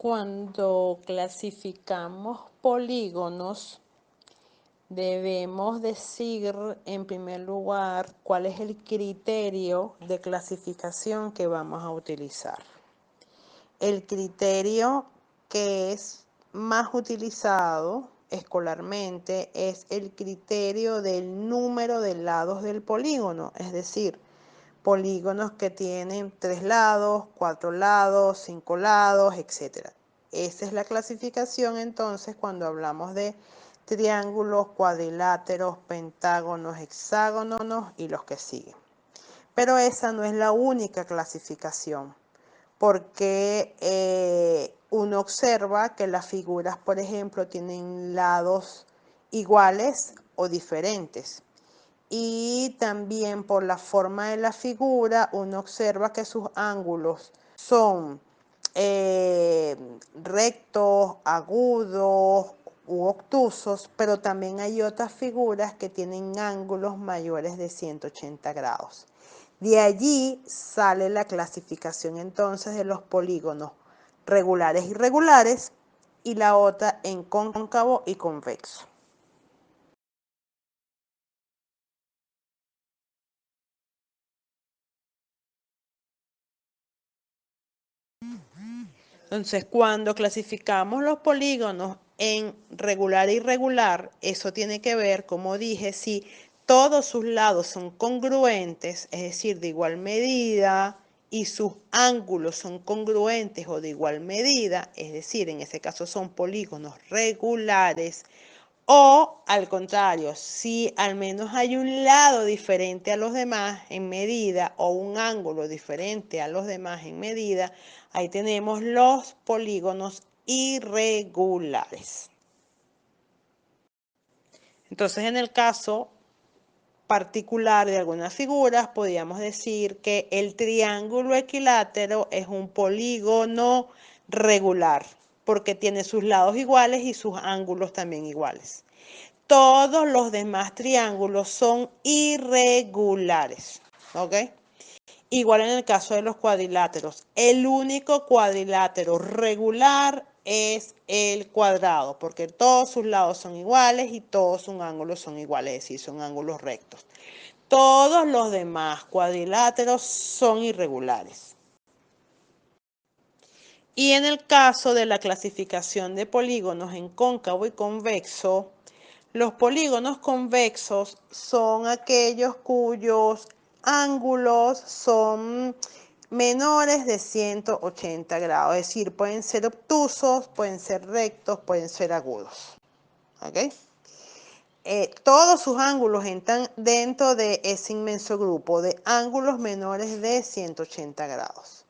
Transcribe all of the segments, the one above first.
Cuando clasificamos polígonos, debemos decir en primer lugar cuál es el criterio de clasificación que vamos a utilizar. El criterio que es más utilizado escolarmente es el criterio del número de lados del polígono, es decir, polígonos que tienen 3 lados, 4 lados, 5 lados, etc. Esa es la clasificación entonces cuando hablamos de triángulos, cuadriláteros, pentágonos, hexágonos y los que siguen. Pero esa no es la única clasificación, porque uno observa que las figuras, por ejemplo, tienen lados iguales o diferentes. Y también por la forma de la figura uno observa que sus ángulos son rectos, agudos u obtusos, pero también hay otras figuras que tienen ángulos mayores de 180 grados. De allí sale la clasificación entonces de los polígonos regulares y irregulares y la otra en cóncavo y convexo. Entonces, cuando clasificamos los polígonos en regular e irregular, eso tiene que ver, como dije, si todos sus lados son congruentes, es decir, de igual medida, y sus ángulos son congruentes o de igual medida, es decir, en ese caso son polígonos regulares, o al contrario, si al menos hay un lado diferente a los demás en medida o un ángulo diferente a los demás en medida, ahí tenemos los polígonos irregulares. Entonces, en el caso particular de algunas figuras, podríamos decir que el triángulo equilátero es un polígono regular, porque tiene sus lados iguales y sus ángulos también iguales. Todos los demás triángulos son irregulares, ¿ok? Igual en el caso de los cuadriláteros. El único cuadrilátero regular es el cuadrado, porque todos sus lados son iguales y todos sus ángulos son iguales, es decir, son ángulos rectos. Todos los demás cuadriláteros son irregulares. Y en el caso de la clasificación de polígonos en cóncavo y convexo, los polígonos convexos son aquellos cuyos ángulos son menores de 180 grados, es decir, pueden ser obtusos, pueden ser rectos, pueden ser agudos. ¿Ok? Todos sus ángulos entran dentro de ese inmenso grupo de ángulos menores de 180 grados.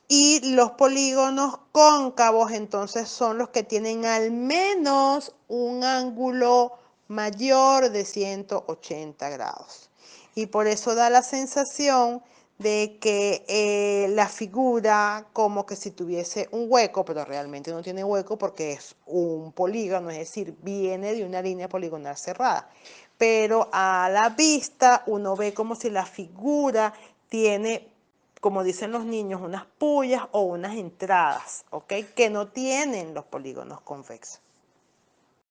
Y los polígonos cóncavos entonces son los que tienen al menos un ángulo mayor de 180 grados. Y por eso da la sensación de que la figura como que si tuviese un hueco, pero realmente no tiene hueco porque es un polígono, es decir, viene de una línea poligonal cerrada. Pero a la vista uno ve como si la figura tiene, como dicen los niños, unas puyas o unas entradas, ¿ok? Que no tienen los polígonos convexos.